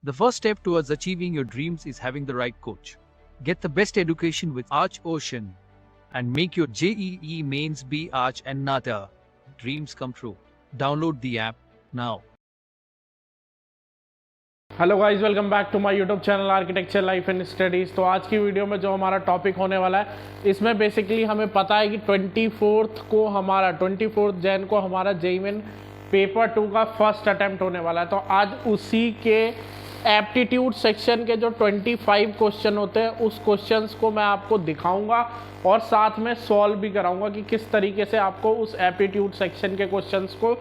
The first step towards achieving your dreams is having the right coach. Get the best education with Arch Ocean and make your JEE mains be Arch and Nata dreams come true. Download the app now. Hello guys, welcome back to my YouTube channel architecture life and studies. तो आज की video में जो हमारा topic होने वाला है, इसमें बेसिकली हमें पता है कि 24 जैन को हमारा जेईई मेन पेपर 2 का फर्स्ट अटैम्प्ट होने वाला है। तो आज उसी के एप्टीट्यूड सेक्शन के जो 25 क्वेश्चन होते हैं, उस क्वेश्चंस को मैं आपको दिखाऊंगा और साथ में सॉल्व भी कराऊंगा कि किस तरीके से आपको उस एप्टीट्यूड सेक्शन के क्वेश्चंस को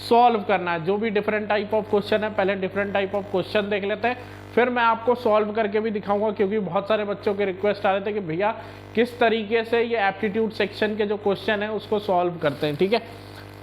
सॉल्व करना है। जो भी डिफरेंट टाइप ऑफ क्वेश्चन है, पहले डिफरेंट टाइप ऑफ क्वेश्चन देख लेते हैं, फिर मैं आपको सॉल्व करके भी दिखाऊंगा, क्योंकि बहुत सारे बच्चों के रिक्वेस्ट आ रहे थे कि भैया किस तरीके से ये एप्टीट्यूड सेक्शन के जो क्वेश्चन है उसको सॉल्व करते हैं। ठीक है,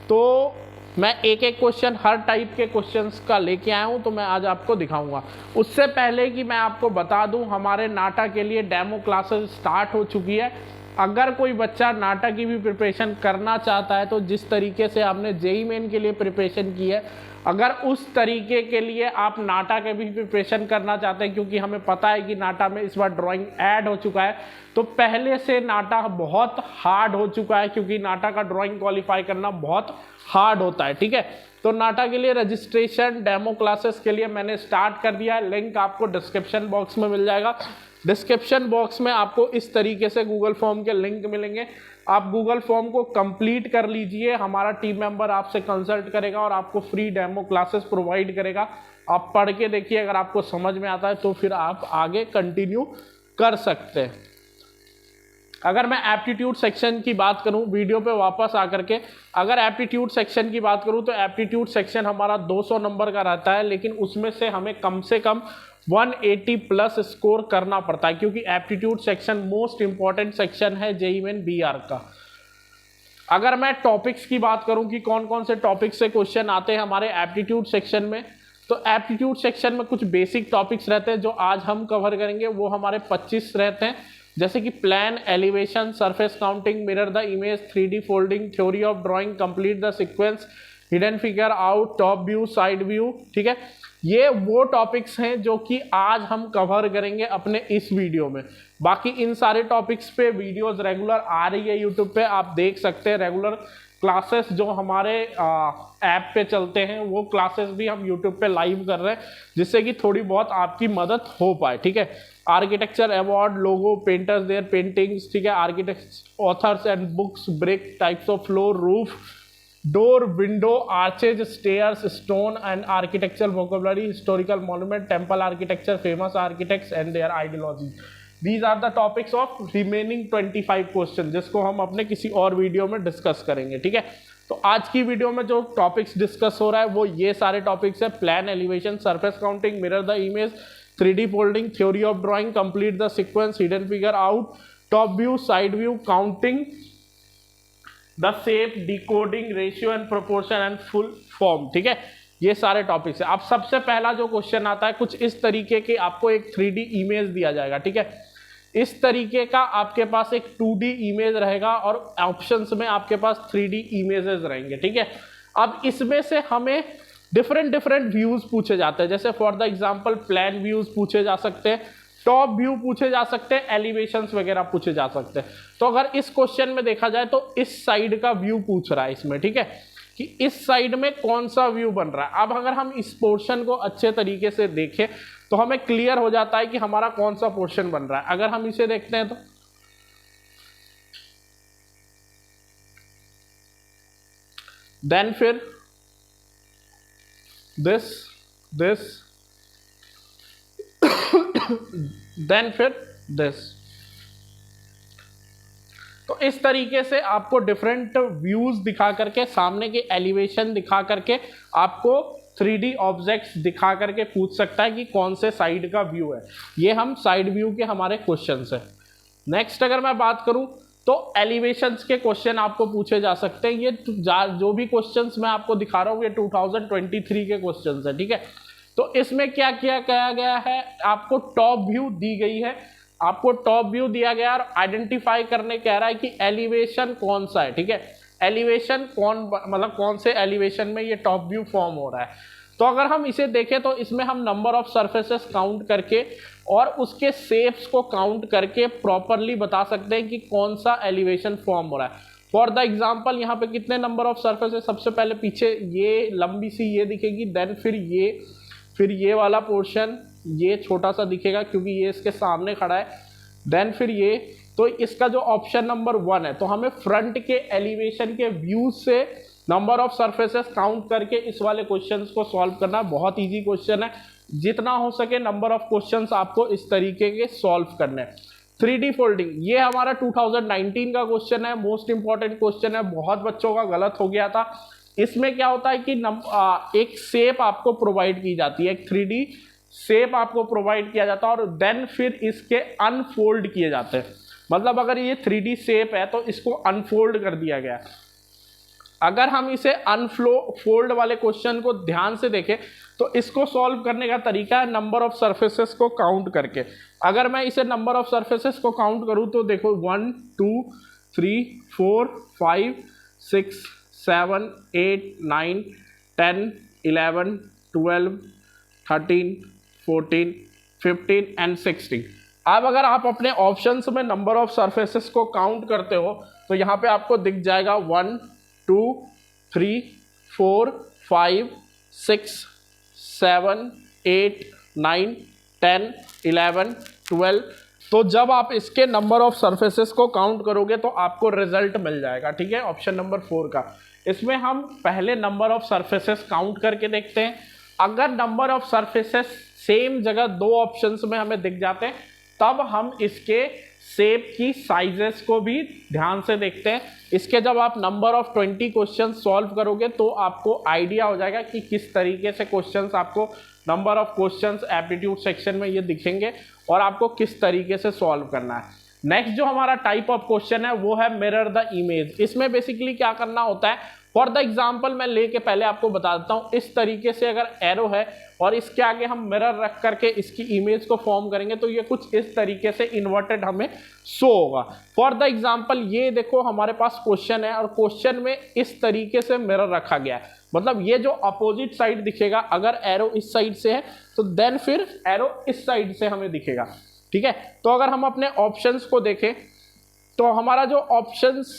तो मैं एक एक क्वेश्चन हर टाइप के क्वेश्चंस का लेके आया हूँ, तो मैं आज आपको दिखाऊंगा। उससे पहले कि मैं आपको बता दूं, हमारे नाटा के लिए डेमो क्लासेस स्टार्ट हो चुकी है। अगर कोई बच्चा नाटा की भी प्रिपरेशन करना चाहता है, तो जिस तरीके से आपने जेईई मेन के लिए प्रिपरेशन की है, अगर उस तरीके के लिए आप नाटा के भी प्रिपरेशन करना चाहते हैं, क्योंकि हमें पता है कि नाटा में इस बार ड्राइंग ऐड हो चुका है, तो पहले से नाटा बहुत हार्ड हो चुका है, क्योंकि नाटा का ड्राइंग क्वालिफाई करना बहुत हार्ड होता है। ठीक है, तो नाटा के लिए रजिस्ट्रेशन डेमो क्लासेस के लिए मैंने स्टार्ट कर दिया है। लिंक आपको डिस्क्रिप्शन बॉक्स में मिल जाएगा। डिस्क्रिप्शन बॉक्स में आपको इस तरीके से गूगल फॉर्म के लिंक मिलेंगे। आप गूगल फॉर्म को कंप्लीट कर लीजिए, हमारा टीम मेंबर आपसे कंसल्ट करेगा और आपको फ्री डेमो क्लासेस प्रोवाइड करेगा। आप पढ़ के देखिए, अगर आपको समझ में आता है तो फिर आप आगे कंटिन्यू कर सकते हैं। अगर मैं एप्टीट्यूड सेक्शन की बात करूं, वीडियो पे वापस आकर के, अगर एप्टीट्यूड सेक्शन की बात करूं तो एप्टीट्यूड सेक्शन हमारा 200 नंबर का रहता है, लेकिन उसमें से हमें कम से कम 180 प्लस स्कोर करना पड़ता है, क्योंकि aptitude section most important section है जेईई मेन बीआर का। अगर मैं टॉपिक्स की बात करूं कि कौन कौन से टॉपिक से क्वेश्चन आते हैं हमारे एप्टीट्यूड सेक्शन में, तो एप्टीट्यूड सेक्शन में कुछ बेसिक टॉपिक्स रहते हैं जो आज हम कवर करेंगे। वो हमारे 25 रहते हैं, जैसे कि plan, elevation, surface counting, mirror the image, 3D folding, theory of drawing, complete the sequence, hidden figure out, top view, side view. ठीक है, ये वो टॉपिक्स हैं जो कि आज हम कवर करेंगे अपने इस वीडियो में। बाकी इन सारे टॉपिक्स पे वीडियोस रेगुलर आ रही है यूट्यूब पे, आप देख सकते हैं। रेगुलर क्लासेस जो हमारे ऐप पे चलते हैं, वो क्लासेस भी हम यूट्यूब पे लाइव कर रहे हैं, जिससे कि थोड़ी बहुत आपकी मदद हो पाए। ठीक है, architecture award, logo, painters their paintings, ठीक है, architect authors and books, brick, types of floor, roof, door, window, arches, stairs, stone and architectural vocabulary, historical monument, temple architecture, famous architects and their ideology. These are the topics of remaining 25 question, जिसको हम अपने किसी और video में discuss करेंगे। ठीक है, तो आज की वीडियो में जो टॉपिक्स डिस्कस हो रहा है वो ये सारे टॉपिक्स है। Plan, elevation, surface counting, mirror the image, 3D folding, theory of drawing, complete the sequence, hidden figure out, top view, side view, counting the shape, decoding, ratio and proportion and full form. ठीक है, ये सारे topics है। अब सबसे पहला जो question आता है, कुछ इस तरीके के, आपको एक 3D इमेज दिया जाएगा। ठीक है, इस तरीके का आपके पास एक 2D इमेज रहेगा और ऑप्शंस में आपके पास 3D इमेजेस रहेंगे। ठीक है, अब इसमें से हमें डिफरेंट व्यूज पूछे जाते हैं। जैसे for the example plan views पूछे जा सकते हैं, टॉप व्यू पूछे जा सकते हैं, एलिवेशंस वगैरह पूछे जा सकते हैं। तो अगर इस क्वेश्चन में देखा जाए तो इस साइड का व्यू पूछ रहा है इसमें। ठीक है, कि इस साइड में कौन सा व्यू बन रहा है। अब अगर हम इस पोर्शन को अच्छे तरीके से देखें तो हमें क्लियर हो जाता है कि हमारा कौन सा पोर्शन बन रहा है। अगर हम इसे देखते हैं तो देन फिर दिस देन फिर दिस। तो इस तरीके से आपको डिफरेंट व्यूज दिखा करके, सामने के एलिवेशन दिखा करके, आपको 3D ऑब्जेक्ट्स दिखा करके पूछ सकता है कि कौन से साइड का व्यू है। ये हम साइड व्यू के हमारे क्वेश्चंस हैं। नेक्स्ट अगर मैं बात करूं तो एलिवेशंस के क्वेश्चन आपको पूछे जा सकते हैं। ये जो भी क्वेश्चंस मैं आपको दिखा रहा हूं ये 2023 के क्वेश्चंस है। ठीक है, तो इसमें क्या किया गया है, आपको टॉप व्यू दी गई है, आपको टॉप व्यू दिया गया और आइडेंटिफाई करने कह रहा है कि एलिवेशन कौन सा है। ठीक है, एलिवेशन कौन से एलिवेशन में ये टॉप व्यू फॉर्म हो रहा है। तो अगर हम इसे देखें तो इसमें हम नंबर ऑफ सरफेसेस काउंट करके और उसके शेप्स को काउंट करके प्रॉपरली बता सकते हैं कि कौन सा एलिवेशन फॉर्म हो रहा है। फॉर द एग्जाम्पल यहाँ पे कितने नंबर ऑफ सरफेसेस, सबसे पहले पीछे ये लंबी सी ये दिखेगी, देन फिर ये वाला पोर्शन ये छोटा सा दिखेगा क्योंकि ये इसके सामने खड़ा है, देन फिर ये। तो इसका जो ऑप्शन नंबर 1 है, तो हमें फ्रंट के एलिवेशन के व्यू से नंबर ऑफ सरफेसेस काउंट करके इस वाले क्वेश्चंस को सॉल्व करना बहुत इजी क्वेश्चन है। जितना हो सके नंबर ऑफ क्वेश्चंस आपको इस तरीके के सॉल्व करने हैं। 3D फोल्डिंग, ये हमारा 2019 का क्वेश्चन है, मोस्ट इंपॉर्टेंट क्वेश्चन है, बहुत बच्चों का गलत हो गया था। इसमें क्या होता है कि एक शेप आपको प्रोवाइड की जाती है, एक 3D शेप आपको प्रोवाइड किया जाता है और देन फिर इसके अनफोल्ड किए जाते हैं। मतलब अगर ये 3D शेप है तो इसको अनफोल्ड कर दिया गया। अगर हम इसे अनफोल्ड वाले क्वेश्चन को ध्यान से देखें तो इसको सॉल्व करने का तरीका है नंबर ऑफ सरफेसेस को काउंट करके। अगर मैं इसे नंबर ऑफ सरफेसेस को काउंट करूं तो देखो 1 2 3 4 5 6 7 8 9 10 11 12 13 14 15 एंड 16। अब अगर आप अपने ऑप्शंस में नंबर ऑफ सरफेसेस को काउंट करते हो तो यहाँ पे आपको दिख जाएगा 1 2 3 4 5 6 7 8 9 10 11 12। तो जब आप इसके नंबर ऑफ सरफेसेस को काउंट करोगे तो आपको रिजल्ट मिल जाएगा। ठीक है, ऑप्शन नंबर 4 का। इसमें हम पहले नंबर ऑफ सरफेसेस काउंट करके देखते हैं। अगर नंबर ऑफ सरफेसेस सेम जगह दो ऑप्शंस में हमें दिख जाते हैं तब हम इसके शेप की साइजेस को भी ध्यान से देखते हैं। इसके जब आप नंबर ऑफ 20 क्वेश्चन सॉल्व करोगे तो आपको आइडिया हो जाएगा कि किस तरीके से क्वेश्चंस आपको number of questions aptitude section में ये दिखेंगे और आपको किस तरीके से सॉल्व करना है। नेक्स्ट जो हमारा टाइप ऑफ क्वेश्चन है वो है मिरर द इमेज। इसमें बेसिकली क्या करना होता है, फॉर द एग्जाम्पल मैं लेके पहले आपको बता देता हूँ। इस तरीके से अगर एरो है और इसके आगे हम मिरर रख करके इसकी इमेज को फॉर्म करेंगे तो ये कुछ इस तरीके से इन्वर्टेड हमें शो होगा। फॉर द एग्जाम्पल ये देखो हमारे पास क्वेश्चन है और क्वेश्चन में इस तरीके से मिरर रखा गया है। मतलब ये जो अपोजिट साइड दिखेगा, अगर एरो इस साइड से है तो देन फिर एरो इस साइड से हमें दिखेगा। ठीक है, तो अगर हम अपने ऑप्शंस को देखें तो हमारा जो ऑप्शंस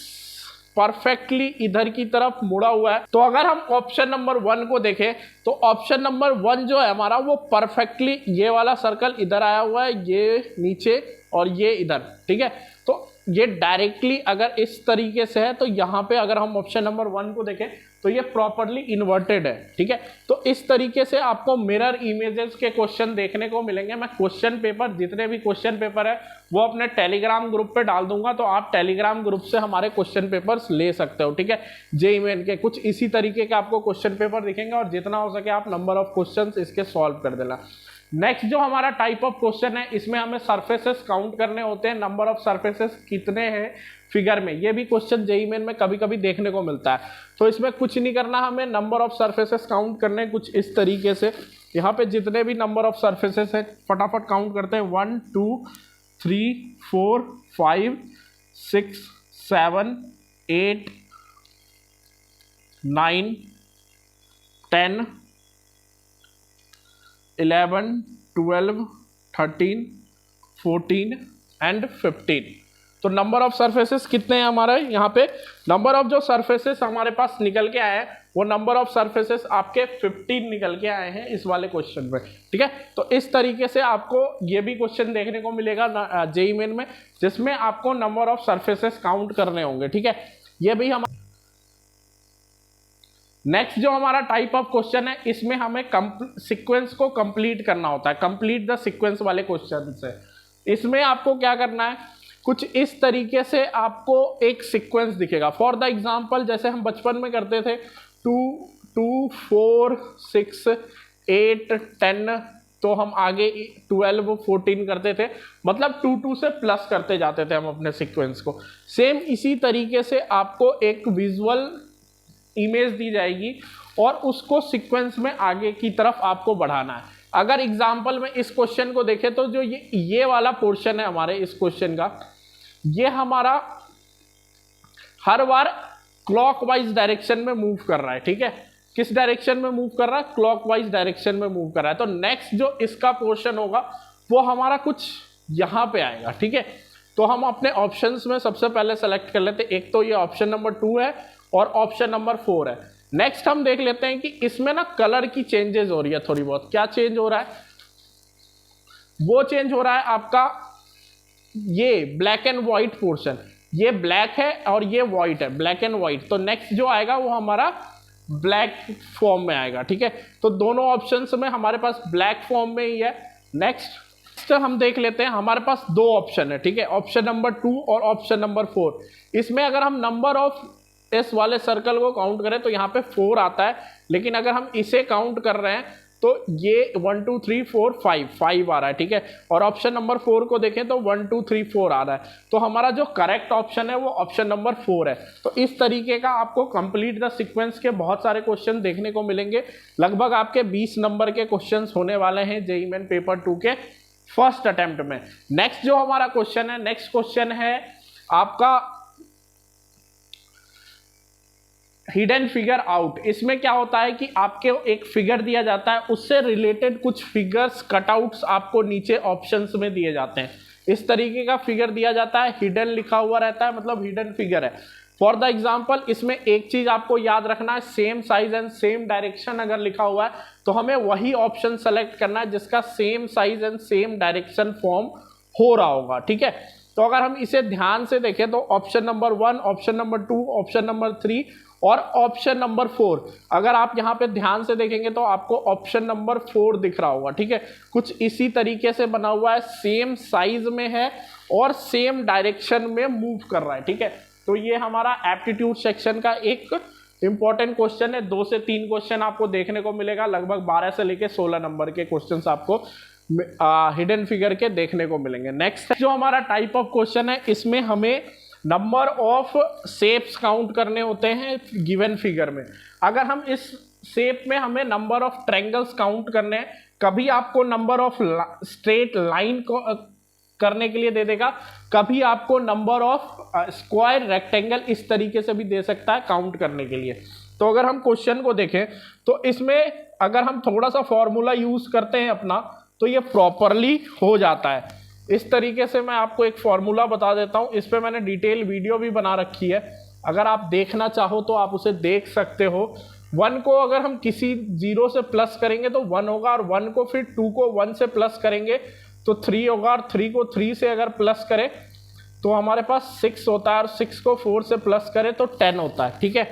परफेक्टली इधर की तरफ मुड़ा हुआ है। तो अगर हम ऑप्शन नंबर 1 को देखें तो ऑप्शन नंबर 1 जो है हमारा वो परफेक्टली ये वाला सर्कल इधर आया हुआ है, ये नीचे और ये इधर। ठीक है, तो ये डायरेक्टली अगर इस तरीके से है तो यहाँ पे अगर हम ऑप्शन नंबर 1 को देखें तो ये प्रॉपरली इन्वर्टेड है। ठीक है, तो इस तरीके से आपको मिरर इमेजेस के क्वेश्चन देखने को मिलेंगे। मैं क्वेश्चन पेपर, जितने भी क्वेश्चन पेपर है वो अपने टेलीग्राम ग्रुप पे डाल दूंगा, तो आप टेलीग्राम ग्रुप से हमारे क्वेश्चन पेपर्स ले सकते हो। ठीक है, जेईई मेन के कुछ इसी तरीके के आपको क्वेश्चन पेपर दिखेंगे और जितना हो सके आप नंबर ऑफ क्वेश्चन इसके सॉल्व कर देना। नेक्स्ट जो हमारा टाइप ऑफ क्वेश्चन है इसमें हमें सरफेसेस काउंट करने होते हैं। नंबर ऑफ सरफेसेस कितने हैं फिगर में, ये भी क्वेश्चन जेईई मेन में कभी कभी देखने को मिलता है। तो इसमें कुछ नहीं करना, हमें नंबर ऑफ सरफेसेस काउंट करने कुछ इस तरीके से। यहाँ पे जितने भी नंबर ऑफ सरफेसेस हैं फटाफट काउंट करते हैं। 1 2 3 4 5 6 7 8 9 10 11 12 13 14 एंड 15। तो नंबर ऑफ सरफेसेस कितने हैं हमारे यहाँ पे, नंबर ऑफ जो सरफेसेस हमारे पास निकल के आए हैं वो नंबर ऑफ सरफेसेस आपके 15 निकल के आए हैं इस वाले क्वेश्चन में। ठीक है, तो इस तरीके से आपको ये भी क्वेश्चन देखने को मिलेगा जेईई मेन में जिसमें आपको नंबर ऑफ सरफेसेस काउंट करने होंगे। ठीक है, ये भी हम नेक्स्ट जो हमारा टाइप ऑफ क्वेश्चन है इसमें हमें सीक्वेंस को कंप्लीट करना होता है। कंप्लीट द सीक्वेंस वाले क्वेश्चन से इसमें आपको क्या करना है, कुछ इस तरीके से आपको एक सीक्वेंस दिखेगा। फॉर द एग्जांपल जैसे हम बचपन में करते थे 2 2 4 6 8 10, तो हम आगे 12 14 करते थे, मतलब 2 2 से प्लस करते जाते थे हम अपने सीक्वेंस को। सेम इसी तरीके से आपको एक विजुअल इमेज दी जाएगी और उसको सीक्वेंस में आगे की तरफ आपको बढ़ाना है। अगर एग्जाम्पल में इस क्वेश्चन को देखें तो जो ये वाला पोर्शन है हमारे इस क्वेश्चन का, ये हमारा हर बार क्लॉकवाइज डायरेक्शन में मूव कर रहा है। ठीक है, किस डायरेक्शन में मूव कर रहा है, क्लॉकवाइज डायरेक्शन में मूव कर रहा है। तो नेक्स्ट जो इसका पोर्शन होगा वो हमारा कुछ यहाँ पे आएगा, ठीक है। तो हम अपने ऑप्शंस में सबसे पहले सेलेक्ट कर लेते हैं, एक तो ये ऑप्शन नंबर 2 है और ऑप्शन नंबर 4 है। नेक्स्ट हम देख लेते हैं कि इसमें ना कलर की चेंजेस हो रही है थोड़ी बहुत। क्या चेंज हो रहा है, वो चेंज हो रहा है आपका ये ब्लैक एंड व्हाइट पोर्शन, ये ब्लैक है और ये व्हाइट है, ब्लैक एंड व्हाइट। तो नेक्स्ट जो आएगा वो हमारा ब्लैक फॉर्म में आएगा, ठीक है। तो दोनों ऑप्शंस में हमारे पास ब्लैक फॉर्म में ही है। नेक्स्ट हम देख लेते हैं, हमारे पास 2 ऑप्शन है, ठीक है, ऑप्शन नंबर 2 और ऑप्शन नंबर 4। इसमें अगर हम नंबर ऑफ एस वाले सर्कल को काउंट करें तो यहाँ पे 4 आता है, लेकिन अगर हम इसे काउंट कर रहे हैं तो ये 1 2 3 4 5 आ रहा है, ठीक है। और ऑप्शन नंबर 4 को देखें तो 1 2 3 4 आ रहा है। तो हमारा जो करेक्ट ऑप्शन है वो ऑप्शन नंबर 4 है। तो इस तरीके का आपको कंप्लीट द सीक्वेंस के बहुत सारे क्वेश्चन देखने को मिलेंगे। लगभग आपके 20 नंबर के क्वेश्चन होने वाले हैं जेईई मेन पेपर 2 के फर्स्ट अटेम्प्ट में। नेक्स्ट जो हमारा क्वेश्चन है, नेक्स्ट क्वेश्चन है आपका हिडन फिगर आउट। इसमें क्या होता है कि आपके एक फिगर दिया जाता है, उससे रिलेटेड कुछ फिगर्स कटआउट्स आपको नीचे ऑप्शंस में दिए जाते हैं। इस तरीके का फिगर दिया जाता है, हिडन लिखा हुआ रहता है, मतलब हिडन फिगर है। फॉर द एग्जाम्पल इसमें एक चीज आपको याद रखना है, same size and same direction अगर लिखा हुआ है तो हमें वही ऑप्शन सेलेक्ट करना है जिसका same size and same direction form हो रहा होगा, ठीक है। तो अगर हम इसे ध्यान से देखें तो option number 1, option number 2, option number 3 और ऑप्शन नंबर 4, अगर आप यहाँ पे ध्यान से देखेंगे तो आपको ऑप्शन नंबर 4 दिख रहा होगा, ठीक है। कुछ इसी तरीके से बना हुआ है, सेम साइज में है और सेम डायरेक्शन में मूव कर रहा है, ठीक है। तो ये हमारा एप्टीट्यूड सेक्शन का एक इंपॉर्टेंट क्वेश्चन है। 2 से 3 क्वेश्चन आपको देखने को मिलेगा, लगभग 12 से लेके 16 नंबर के क्वेश्चंस आपको हिडन फिगर के देखने को मिलेंगे। नेक्स्ट जो हमारा टाइप ऑफ क्वेश्चन है, इसमें हमें नंबर ऑफ शेप्स काउंट करने होते हैं गिवन फिगर में। अगर हम इस शेप में हमें नंबर ऑफ ट्रायंगल्स काउंट करने हैं, कभी आपको नंबर ऑफ स्ट्रेट लाइन को करने के लिए दे देगा, कभी आपको नंबर ऑफ स्क्वायर रेक्टेंगल इस तरीके से भी दे सकता है काउंट करने के लिए। तो अगर हम क्वेश्चन को देखें तो इसमें अगर हम थोड़ा सा फॉर्मूला यूज करते हैं अपना तो ये प्रॉपरली हो जाता है। इस तरीके से मैं आपको एक फॉर्मूला बता देता हूं, इस पे मैंने डिटेल वीडियो भी बना रखी है, अगर आप देखना चाहो तो आप उसे देख सकते हो। 1 को अगर हम किसी 0 से प्लस करेंगे तो 1 होगा, और 1 को फिर 2 को 1 से प्लस करेंगे तो 3 होगा, और 3 को 3 से अगर प्लस करें तो हमारे पास 6 होता है, और 6 को 4 से प्लस करें तो 10 होता है, ठीक है।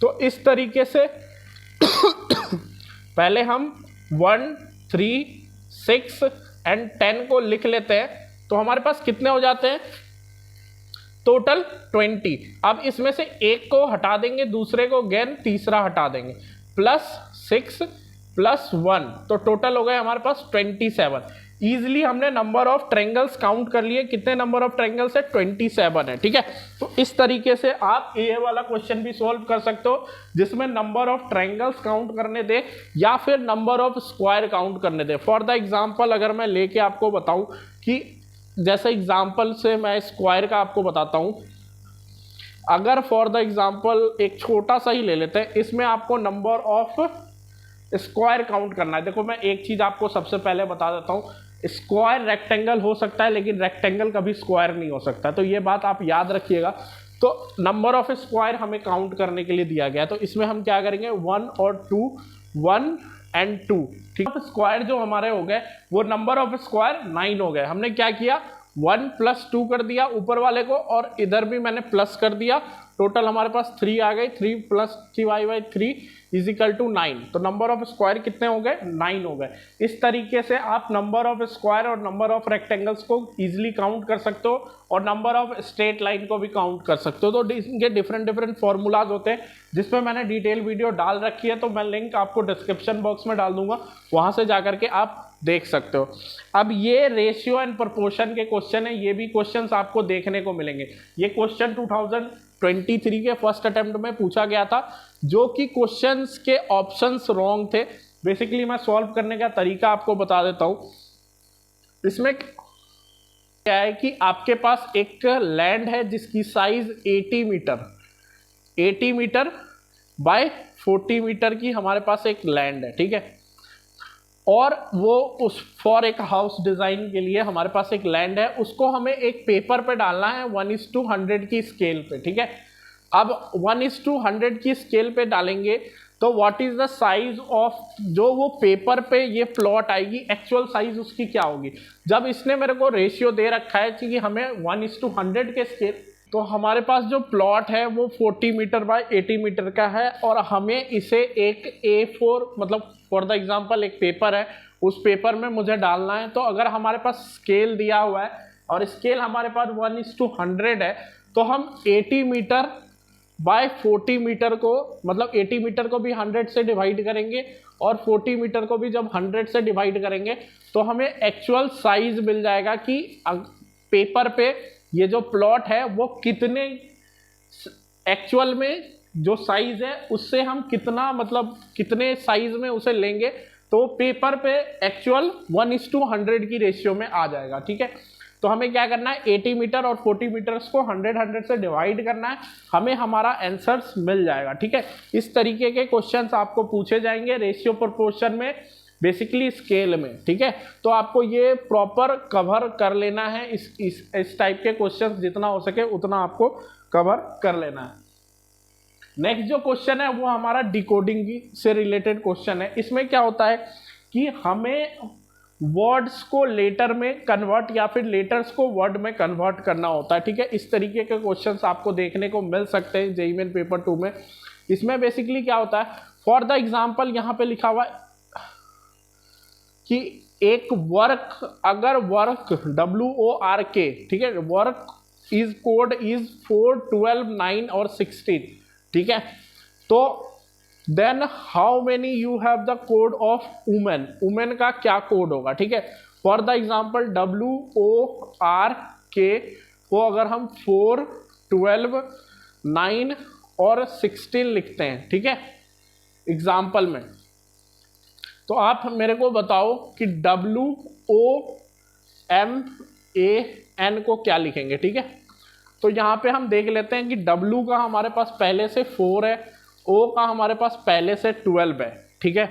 तो इस तरीके से पहले हम 1 3 6 एंड 10 को लिख लेते हैं, तो हमारे पास कितने हो जाते हैं टोटल 20। अब इसमें से एक को हटा देंगे, दूसरे को गेन तीसरा हटा देंगे, +6 +1 तो टोटल हो गए हमारे पास 27। इजिली हमने नंबर ऑफ ट्रायंगल्स काउंट कर लिए, कितने नंबर ऑफ ट्रायंगल्स है 27 है, ठीक है। तो इस तरीके से आप ये वाला क्वेश्चन भी सॉल्व कर सकते हो जिसमें नंबर ऑफ ट्रायंगल्स काउंट करने दे या फिर नंबर ऑफ स्क्वायर काउंट करने दे। फॉर द एग्जांपल अगर मैं लेके आपको बताऊं कि जैसे एग्जांपल से मैं स्क्वायर का आपको बताता हूं, अगर फॉर द एग्जांपल एक छोटा सा ही ले लेते हैं, इसमें आपको नंबर ऑफ स्क्वायर काउंट करना है। देखो मैं एक चीज आपको सबसे पहले बता देता हूं, स्क्वायर रेक्टेंगल हो सकता है लेकिन रेक्टेंगल कभी स्क्वायर नहीं हो सकता, तो ये बात आप याद रखिएगा। तो नंबर ऑफ स्क्वायर हमें काउंट करने के लिए दिया गया है, तो इसमें हम क्या करेंगे 1 और 2, 1 एंड 2, ठीक है। स्क्वायर जो हमारे हो गए वो नंबर ऑफ स्क्वायर 9 हो गए। हमने क्या किया 1 + 2 कर दिया ऊपर वाले को, और इधर भी मैंने प्लस कर दिया, टोटल हमारे पास 3 आ गई, 3 + 3/3 = 9। तो नंबर ऑफ स्क्वायर कितने हो गए 9 हो गए। इस तरीके से आप नंबर ऑफ स्क्वायर और नंबर ऑफ रेक्टेंगल्स को इजीली काउंट कर सकते हो, और नंबर ऑफ स्ट्रेट लाइन को भी काउंट कर सकते हो। तो इनके डिफरेंट फॉर्मूलाज होते हैं जिसपे मैंने डिटेल वीडियो डाल रखी है, तो मैं लिंक आपको डिस्क्रिप्शन बॉक्स में डाल दूंगा, वहां से जाकर के आप देख सकते हो। अब ये रेशियो एंड प्रोपोर्शन के क्वेश्चन है, ये भी क्वेश्चंस आपको देखने को मिलेंगे। ये क्वेश्चन 2023 के फर्स्ट अटेम्प्ट में पूछा गया था, जो कि क्वेश्चंस के ऑप्शंस रॉन्ग थे। बेसिकली मैं सॉल्व करने का तरीका आपको बता देता हूं। इसमें क्या है कि आपके पास एक लैंड है जिसकी साइज 80 मीटर बाय 40 मीटर की हमारे पास एक लैंड है, ठीक है। और वो उस फॉर एक हाउस डिजाइन के लिए हमारे पास एक लैंड है, उसको हमें एक पेपर पे डालना है 1:100 की स्केल पे, ठीक है। अब 1:100 की स्केल पे डालेंगे तो what is the size of जो वो पेपर पे ये प्लॉट आएगी, एक्चुअल साइज उसकी क्या होगी। जब इसने मेरे को रेशियो दे रखा है कि हमें 1:100 के स्केल, तो हमारे पास जो प्लॉट है वो 40 मीटर बाय 80 मीटर का है और हमें इसे एक A4 मतलब फॉर द एग्जांपल एक पेपर है, उस पेपर में मुझे डालना है। तो अगर हमारे पास स्केल दिया हुआ है और स्केल हमारे पास 1:100 है तो हम 80 मीटर बाय 40 मीटर को मतलब 80 मीटर को भी 100 से डिवाइड करेंगे और 40 मीटर को भी जब 100 से डिवाइड करेंगे तो हमें एक्चुअल साइज मिल जाएगा कि पेपर पे ये जो प्लॉट है वो कितने एक्चुअल में जो साइज है उससे हम कितना मतलब कितने साइज में उसे लेंगे, तो पेपर पे एक्चुअल 1:100 की रेशियो में आ जाएगा, ठीक है। तो हमें क्या करना है, 80 मीटर और 40 मीटर्स को 100 से डिवाइड करना है, हमें हमारा आंसर्स मिल जाएगा, ठीक है। इस तरीके के क्वेश्चंस आपको पूछे जाएंगे रेशियो प्रोपोर्शन में, बेसिकली स्केल में, ठीक है। तो आपको ये प्रॉपर कवर कर लेना है, इस टाइप के क्वेश्चंस जितना हो सके उतना आपको कवर कर लेना है। नेक्स्ट जो क्वेश्चन है वो हमारा डिकोडिंग से रिलेटेड क्वेश्चन है। इसमें क्या होता है कि हमें वर्ड्स को लेटर में कन्वर्ट या फिर लेटर्स को वर्ड में कन्वर्ट करना होता है, ठीक है। इस तरीके के क्वेश्चंस आपको देखने को मिल सकते हैं जेईई मेन पेपर 2 में। इसमें बेसिकली क्या होता है, फॉर द एग्जांपल यहाँ पे लिखा हुआ है कि एक वर्क, अगर वर्क WORK, ठीक है, वर्क इज कोड इज 4, 12, 9 और 16, ठीक है। तो then how many you have the code of women, women का क्या कोड होगा, ठीक है। फॉर द एग्जांपल WORK को अगर हम 4, 12, 9 और 16 लिखते हैं, ठीक है, एग्जाम्पल में, तो आप मेरे को बताओ कि WOMAN को क्या लिखेंगे, ठीक है। तो यहाँ पे हम देख लेते हैं कि W का हमारे पास पहले से 4 है, O का हमारे पास पहले से 12 है, ठीक है।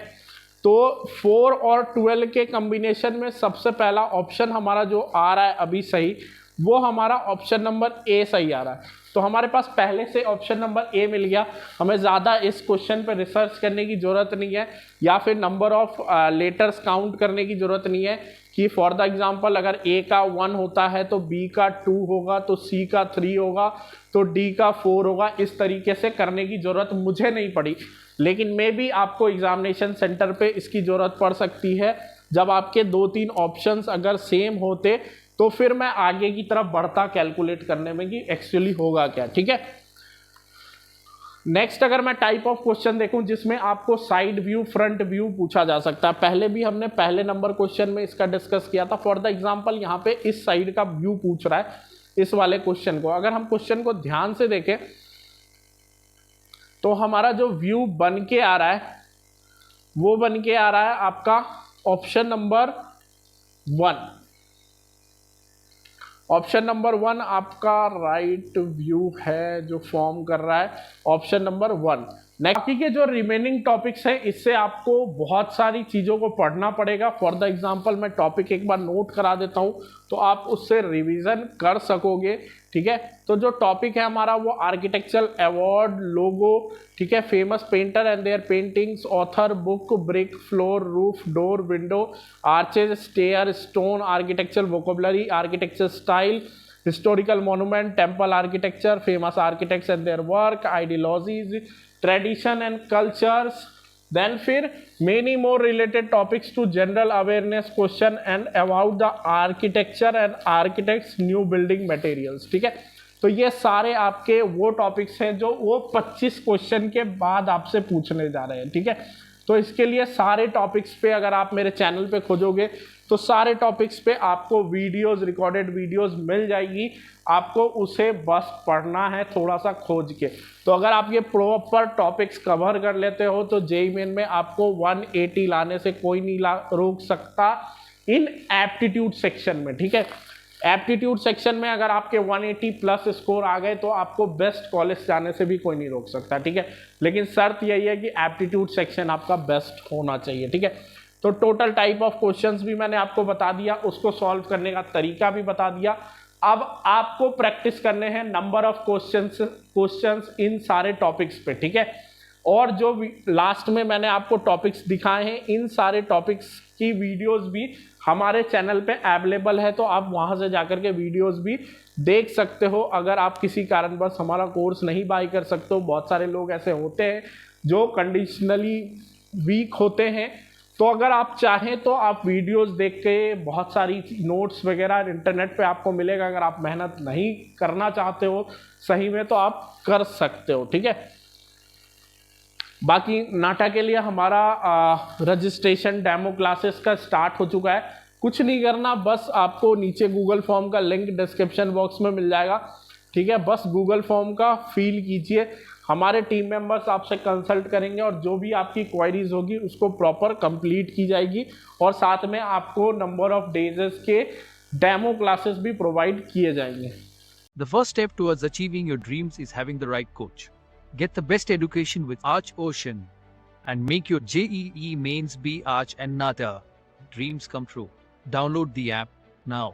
तो 4 और 12 के कॉम्बिनेशन में सबसे पहला ऑप्शन हमारा जो आ रहा है अभी सही, वो हमारा ऑप्शन नंबर A सही आ रहा है। तो हमारे पास पहले से ऑप्शन नंबर A मिल गया, हमें ज़्यादा इस क्वेश्चन पे रिसर्च करने की ज़रूरत नहीं है या फिर नंबर ऑफ लेटर्स काउंट करने की ज़रूरत नहीं है कि फॉर द एग्जांपल अगर A का 1 होता है तो B का 2 होगा, तो C का 3 होगा, तो D का 4 होगा। इस तरीके से करने की ज़रूरत मुझे नहीं पड़ी, लेकिन मे भी आपको एग्जामिनेशन सेंटर पे इसकी ज़रूरत पड़ सकती है। जब आपके 2-3 ऑप्शंस अगर सेम होते तो फिर मैं आगे की तरफ बढ़ता कैलकुलेट करने में कि एक्चुअली होगा क्या, ठीक है। नेक्स्ट अगर मैं टाइप ऑफ क्वेश्चन देखूं जिसमें आपको साइड व्यू, फ्रंट व्यू पूछा जा सकता है, पहले भी हमने पहले नंबर क्वेश्चन में इसका डिस्कस किया था। फॉर द एग्जांपल यहाँ पे इस साइड का व्यू पूछ रहा है इस वाले क्वेश्चन को। अगर हम क्वेश्चन को ध्यान से देखें तो हमारा जो व्यू बन के आ रहा है वो बन के आ रहा है आपका ऑप्शन नंबर 1। ऑप्शन नंबर 1 आपका राइट व्यू है जो फॉर्म कर रहा है ऑप्शन नंबर 1। बाकी के जो रिमेनिंग टॉपिक्स हैं इससे आपको बहुत सारी चीज़ों को पढ़ना पड़ेगा। फॉर द एग्जांपल मैं टॉपिक एक बार नोट करा देता हूं तो आप उससे रिवीजन कर सकोगे, ठीक है। तो जो टॉपिक है हमारा वो आर्किटेक्चरल अवार्ड, लोगो, ठीक है, famous painter and their paintings, author, book, brick, floor, roof, door, window, arches, stair, stone, architectural vocabulary, architecture style, historical monument, temple architecture, famous architects and their work, ideologies, tradition and cultures, then फिर many more related topics to general awareness question and about the architecture and architects new building materials, ठीक है। तो ये सारे आपके वो topics हैं जो वो 25 क्वेश्चन के बाद आपसे पूछने जा रहे हैं, ठीक है। तो इसके लिए सारे टॉपिक्स पे अगर आप मेरे चैनल पे खोजोगे तो सारे टॉपिक्स पे आपको वीडियोस, रिकॉर्डेड वीडियोस मिल जाएगी, आपको उसे बस पढ़ना है थोड़ा सा खोज के। तो अगर आप ये प्रॉपर टॉपिक्स कवर कर लेते हो तो जेईई मेन में आपको 180 लाने से कोई नहीं रोक सकता इन एप्टीट्यूड सेक्शन में, ठीक है। एप्टीट्यूड सेक्शन में अगर आपके 180 प्लस स्कोर आ गए तो आपको बेस्ट कॉलेज जाने से भी कोई नहीं रोक सकता, ठीक है। लेकिन शर्त यही है कि एप्टीट्यूड सेक्शन आपका बेस्ट होना चाहिए, ठीक है। तो टोटल टाइप ऑफ क्वेश्चंस भी मैंने आपको बता दिया, उसको सॉल्व करने का तरीका भी बता दिया। अब आपको प्रैक्टिस करने हैं नंबर ऑफ क्वेश्चंस इन सारे टॉपिक्स पे, ठीक है। और जो लास्ट में मैंने आपको टॉपिक्स दिखाए हैं, इन सारे टॉपिक्स की वीडियोस भी हमारे चैनल पे अवेलेबल है, तो आप वहां से जाकर के वीडियोस भी देख सकते हो। अगर आप किसी कारणवश हमारा कोर्स नहीं बाय कर सकते हो, बहुत सारे लोग ऐसे होते हैं जो कंडीशनली वीक होते हैं, तो अगर आप चाहें तो आप वीडियोस देख के बहुत सारी नोट्स वगैरह इंटरनेट पे आपको मिलेगा। अगर आप मेहनत नहीं करना चाहते हो सही में तो आप कर सकते हो, ठीक है। बाकी नाटा के लिए हमारा रजिस्ट्रेशन डेमो क्लासेस का स्टार्ट हो चुका है। कुछ नहीं करना, बस आपको नीचे गूगल फॉर्म का लिंक डिस्क्रिप्शन बॉक्स में मिल जाएगा, ठीक है। बस गूगल फॉर्म का फिल कीजिए, हमारे टीम मेंबर्स आपसे कंसल्ट करेंगे और जो भी आपकी क्वेरीज होगी उसको प्रॉपर कंप्लीट की जाएगी, और साथ में आपको नंबर ऑफ डेज के डेमो क्लासेस भी प्रोवाइड किए जाएंगे। The first step towards achieving your dreams is having the right coach. Get the best education with Arch Ocean and make your JEE mains be Arch and NATA. Dreams come true. Download the app now.